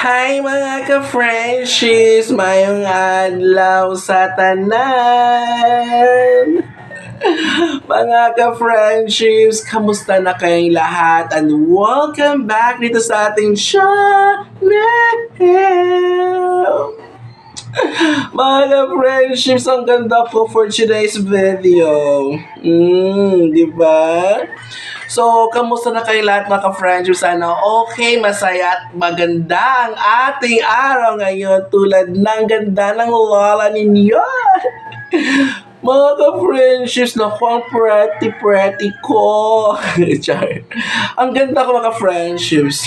Hi mga ka-friendships! Mayong adlaw sa tanan! Mga ka-friendships, kamusta na kayong lahat? And welcome back dito sa ating channel! Mga ka-friendships, ang ganda ko for today's video. Di ba? So, kamusta na kayo lahat mga ka-friendships? Sana okay, masaya at maganda ang ating araw ngayon tulad ng ganda ng lola ninyo. Mga ka-friendships, naku, ang pretty ko. Char. Ang ganda ko mga ka-friendships.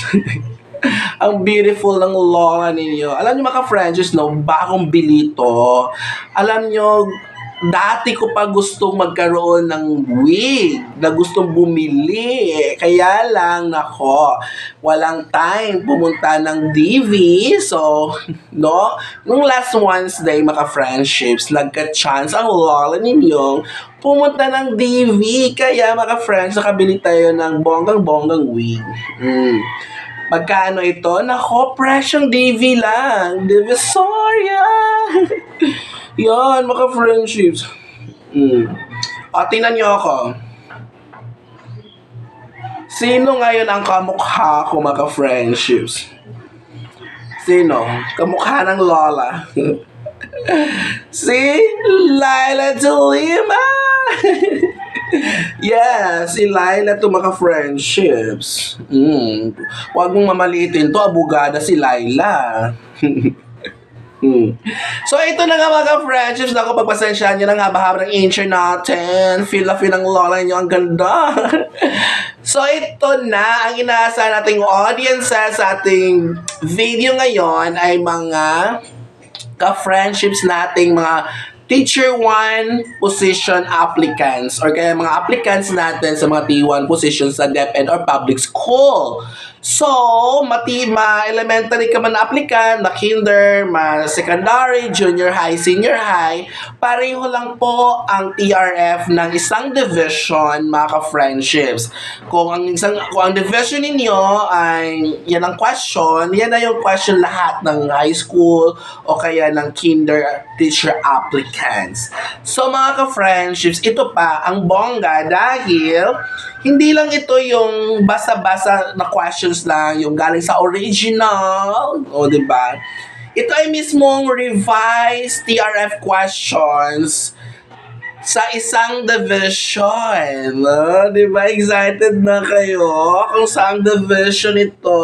Ang beautiful ng lola ninyo. Alam niyo mga ka-friendships, no, bagong bilito. Alam niyo, dati ko pa gustong magkaroon ng wig na gustong bumili. Kaya lang, nako, walang time pumunta ng DV. So, no, nung last Wednesday, mga friendships, nagka-chance ang lola ninyong pumunta ng DV. Kaya, mga friends, nakabili tayo ng bonggang-bonggang wig. Magkano ito? Nako, presyong DV lang. Divisoria! Yan, mga friendships. O, tingnan niyo ako. Sino ngayon ang kamukha ko, mga friendships? Sino? Kamukha ng lola. Si Laila de Lima! Yes, si Laila to mga friendships. Huwag mong mamaliitin to, abogada si Laila. So, ito na nga mga friendships. Naku, pagpasensyahan nyo na nga bahaba ng intro natin. Feel na feel ng lola nyo. Ang ganda. So, ito na ang inaasahan nating audiences sa ating video ngayon ay mga ka-friendships nating mga Teacher 1 position applicants or kaya mga applicants natin sa mga T1 positions sa DepEd or public school. So, elementary ka man na applicant, na kinder, secondary, junior high, senior high, pareho lang po ang TRF ng isang division, mga ka-friendships. Kung ang division ninyo ay yan ang question, yan na yung question lahat ng high school o kaya ng kinder teacher applicants. So, mga ka-friendships, ito pa ang bongga dahil hindi lang ito yung basa-basa na questions lang, yung galing sa original, o diba? Ito ay mismong revised TRF questions sa isang division. Diba? Excited na kayo kung saang division ito?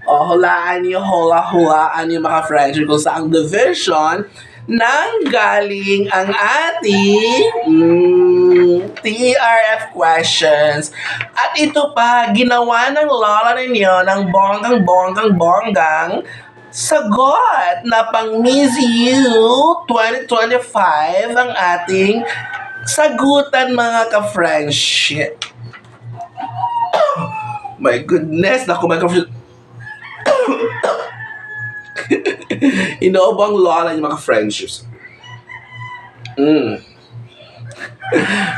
Hulaan niyo mga friends kung saang division nang galing ang ating TRF questions. At ito pa, ginawa ng lola ninyo ng bonggang sagot na pang Miss You 2025 ang ating sagutan mga ka-friendship. My goodness, naku mga ka-friendship. Inoobo ang lola yung mga friendships.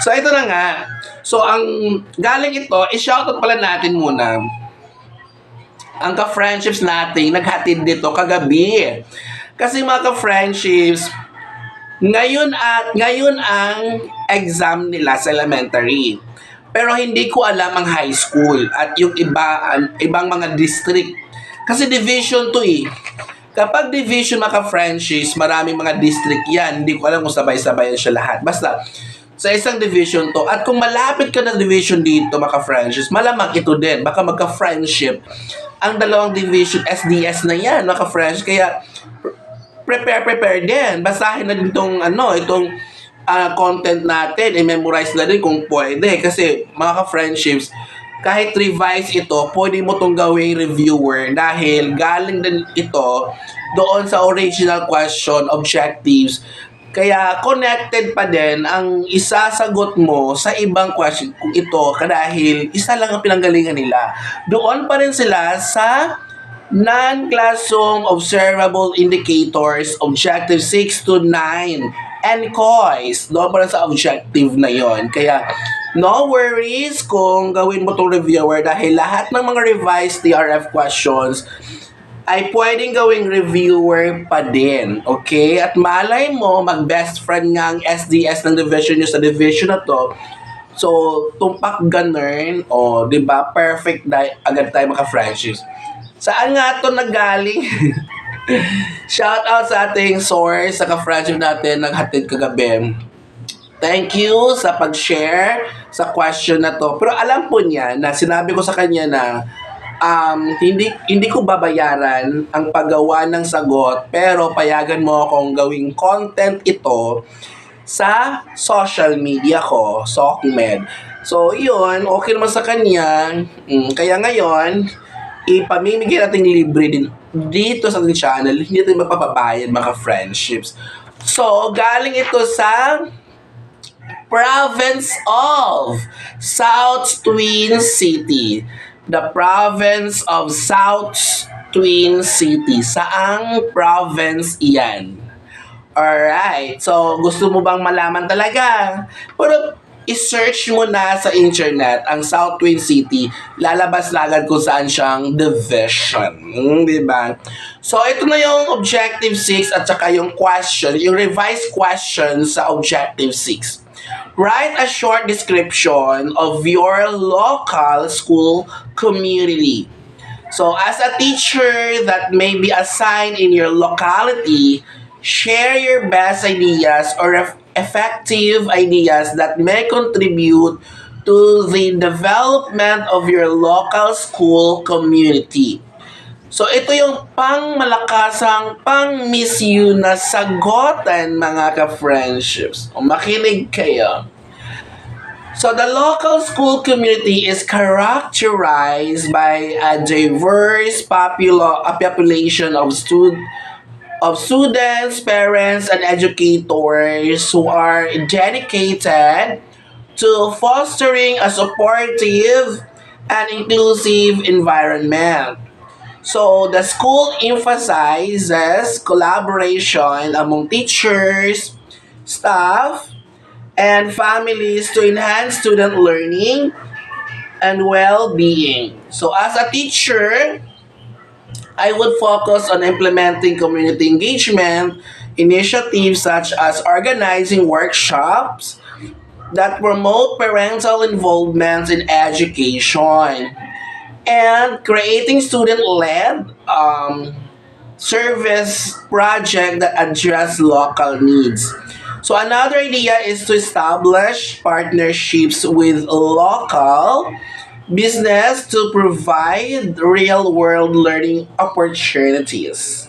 So, ito na nga. So, ang galing ito, i-shoutout pala natin muna ang ka-friendships natin naghatid dito kagabi. Kasi mga ka-friendships, ngayon ang exam nila sa elementary. Pero hindi ko alam ang high school at yung ibang mga district. Kasi division to eh. Kapag division mga friendships, maraming mga district yan. Hindi ko alam kung sabay-sabay siya lahat. Basta, sa isang division to. At kung malapit ka na division dito mga friendships, malamang ito din. Baka magka-friendship. Ang dalawang division, SDS na yan mga friendships. Kaya, prepare din. Basahin na din itong content natin. I-memorize na din kung pwede. Kasi, mga ka-friendships, kahit revise ito, pwede mo itong gawing reviewer dahil galing din ito doon sa original question, objectives. Kaya connected pa din ang isasagot mo sa ibang question kung ito dahil isa lang ang pinanggalingan nila. Doon pa rin sila sa non-classroom observable indicators, objective 6 to 9, and COIS. Doon pa rin sa objective na yon. Kaya, no worries kung gawin mo itong reviewer dahil lahat ng mga revised TRF questions ay pwedeng gawing reviewer pa din. Okay? At malay mo, mag-best friend nga ang SDS ng division nyo sa division na to. So, tumpak ganun, o, di ba? Perfect na agad tayo maka-friendships. Saan nga to nagaling? Shout out sa ating source, sa ka-friendship natin, naghatid kagabi. Thank you sa pag-share sa question na to. Pero alam po niya na sinabi ko sa kanya na hindi ko babayaran ang paggawa ng sagot, pero payagan mo akong gawing content ito sa social media ko, SOCMED. So, yun, okay naman sa kanya. Kaya ngayon, ipamimigay natin libre din dito sa ating channel. Hindi natin mapapabayad mga friendships. So, galing ito sa province of South Twin City. The province of South Twin City. Saang province iyan? Alright. So, gusto mo bang malaman talaga? Pero, i-search mo na sa internet ang South Twin City. Lalabas na agad kung saan siyang division. Diba? So, ito na yung Objective 6 at saka yung question, yung revised question sa Objective 6. Write a short description of your local school community. So, as a teacher that may be assigned in your locality, share your best ideas or effective ideas that may contribute to the development of your local school community. So, ito yung pang-malakasang, pang-miss you na sagotan, mga ka-friendships. O, makinig kayo. So, the local school community is characterized by a diverse population of students, parents, and educators who are dedicated to fostering a supportive and inclusive environment. So, the school emphasizes collaboration among teachers, staff, and families to enhance student learning and well-being. So, as a teacher, I would focus on implementing community engagement initiatives such as organizing workshops that promote parental involvement in education and creating student-led service projects that address local needs. So another idea is to establish partnerships with local business to provide real-world learning opportunities,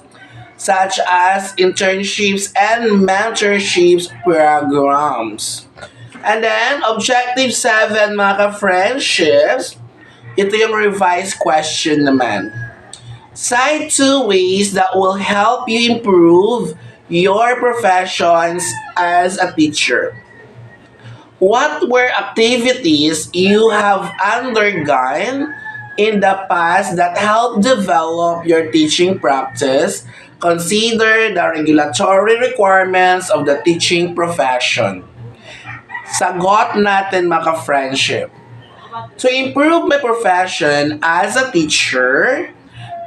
such as internships and mentorships programs. And then, Objective 7, mga friendships, ito yung revised question naman. Cite 2 ways that will help you improve your professions as a teacher. What were activities you have undergone in the past that helped develop your teaching practice? Consider the regulatory requirements of the teaching profession. Sagot natin, mga friendship. To improve my profession as a teacher,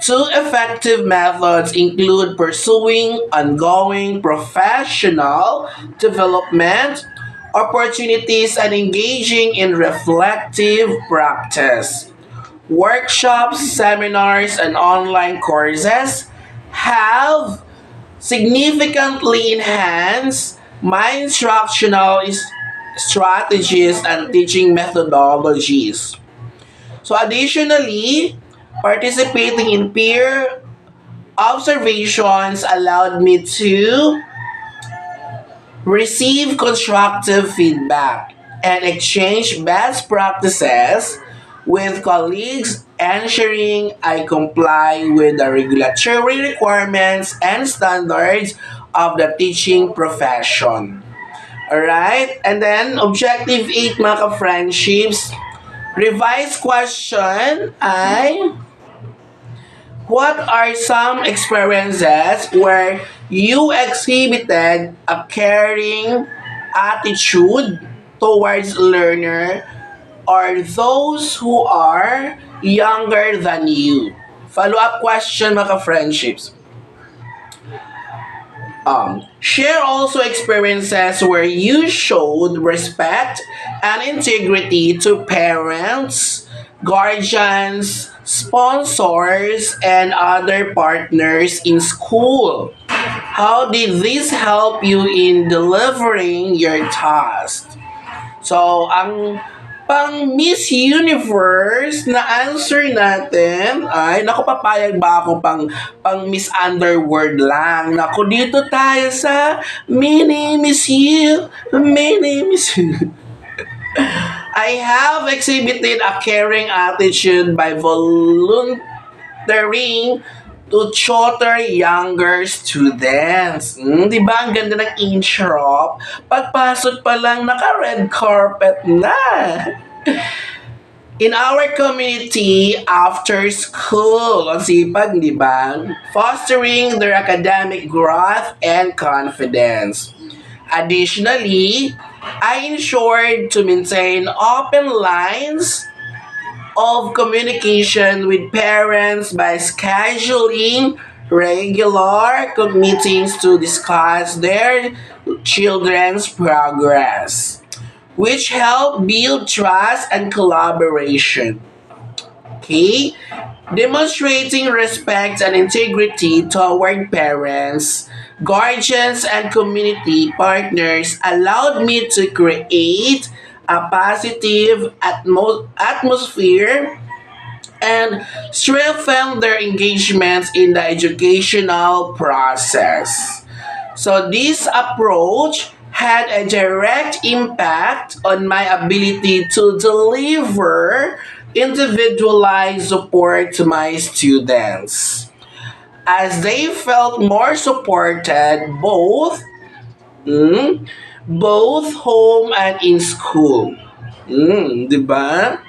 2 effective methods include pursuing ongoing professional development opportunities and engaging in reflective practice. Workshops, seminars, and online courses have significantly enhanced my instructional strategies and teaching methodologies. So additionally, participating in peer observations allowed me to receive constructive feedback and exchange best practices with colleagues, ensuring I comply with the regulatory requirements and standards of the teaching profession. Alright? And then, Objective 8, mga friendships. Revised question ay, what are some experiences where you exhibited a caring attitude towards learner or those who are younger than you? Follow-up question, mga friendships. Share also experiences where you showed respect and integrity to parents, guardians, sponsors, and other partners in school. How did this help you in delivering your task? So, ang pang Miss Universe na answer natin ay, naku, papayag ba ako pang Miss Underworld lang? Naku, dito tayo sa My name is you, my name is you. I have exhibited a caring attitude by volunteering to tutor younger students. Di ba? Ang ganda ng intro. Pagpasok pa lang, naka-red carpet na. In our community, after school, ang sipag, di ba? Fostering their academic growth and confidence. Additionally, I ensured to maintain open lines of communication with parents by scheduling regular meetings to discuss their children's progress, which help build trust and collaboration. Okay? Demonstrating respect and integrity toward parents, guardians, and community partners allowed me to create a positive atmosphere and strengthen their engagements in the educational process. So, this approach had a direct impact on my ability to deliver individualized support to my students, as they felt more supported mm, both home and in school. Di ba?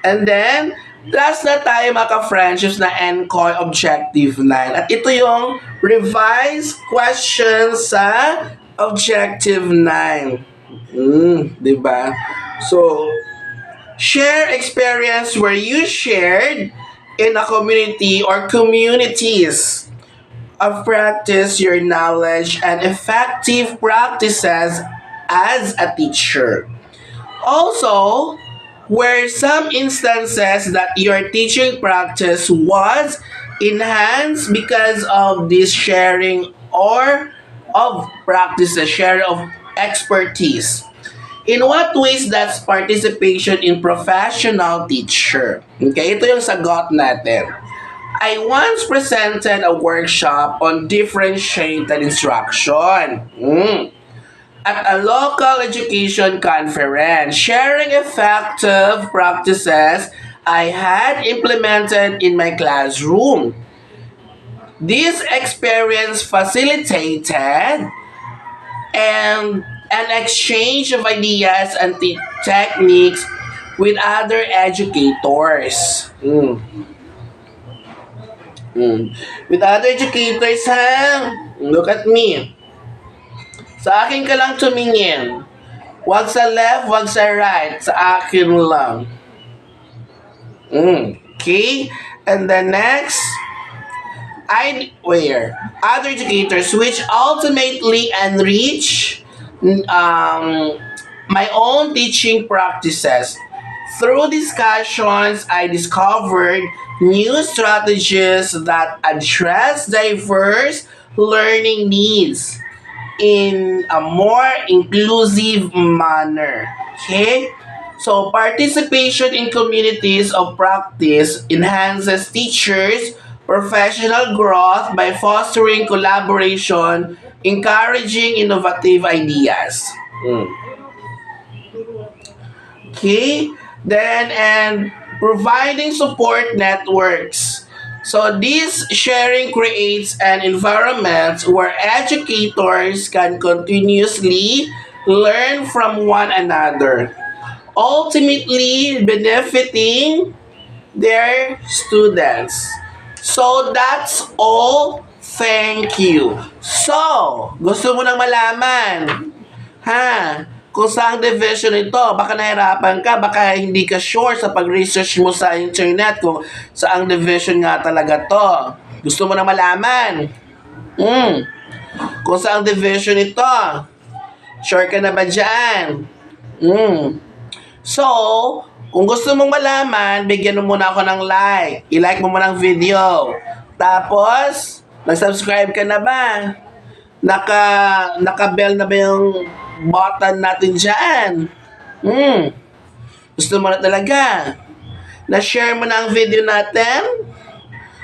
And then, last na tayo, mga friendships, na NCOY Objective 9. At ito yung revised questions sa Objective 9. Di ba? So, share experience where you shared in a community or communities of practice your knowledge and effective practices as a teacher. Also, where some instances that your teaching practice was enhanced because of this sharing or of practices, share of expertise. In what ways that's participation in professional teacher? Okay, ito yung sagot natin. I once presented a workshop on differentiated instruction at a local education conference, sharing effective practices I had implemented in my classroom. This experience facilitated and an exchange of ideas and techniques with other educators. With other educators, ha? Look at me. Sa akin ka lang tumingin. Wag sa left, wag sa right. Sa akin lang. Okay? And then next, other educators which ultimately enrich my own teaching practices. Through discussions, I discovered new strategies that address diverse learning needs in a more inclusive manner. Okay? So, participation in communities of practice enhances teachers' professional growth by fostering collaboration, encouraging innovative ideas. Okay? Then, and providing support networks. So, this sharing creates an environment where educators can continuously learn from one another, ultimately benefiting their students. So, that's all. Thank you. So, gusto mo nang malaman, ha? kung saang division ito. Baka nahirapan ka, baka hindi ka sure sa pag-research mo sa internet kung saang division nga talaga to. Gusto mo na malaman? Kung saang division ito. Sure ka na ba dyan? So, kung gusto mong malaman, bigyan mo muna ako ng like. I-like mo muna ang video. Tapos, nag-subscribe ka na ba? Naka-bell na ba yung button natin dyan? Gusto mo na talaga? Na-share mo na ang video natin?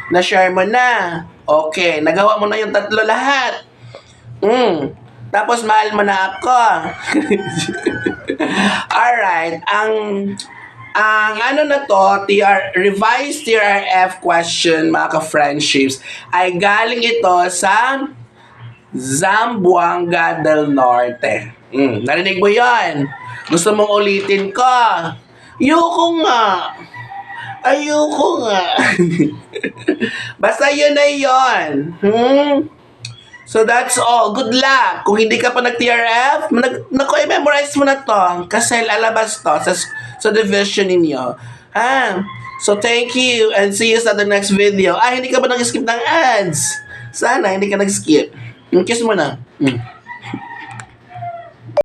Na-share mo na? Okay, nagawa mo na yung tatlo lahat. Tapos mahal mo na ako. Alright, ang ano na to, revised TRF question, mga ka-friendships, ay galing ito sa Zamboanga del Norte. Narinig mo yon? Gusto mong ulitin ko? Ayoko nga. Basta yun na yun. So that's all. Good luck. Kung hindi ka pa nag-TRF, i-memorize mo na to. Kasi lalabas to sa division ninyo. So thank you and see you sa the next video. Hindi ka ba nag-skip ng ads? Sana hindi ka nag-skip. Kiss mo na.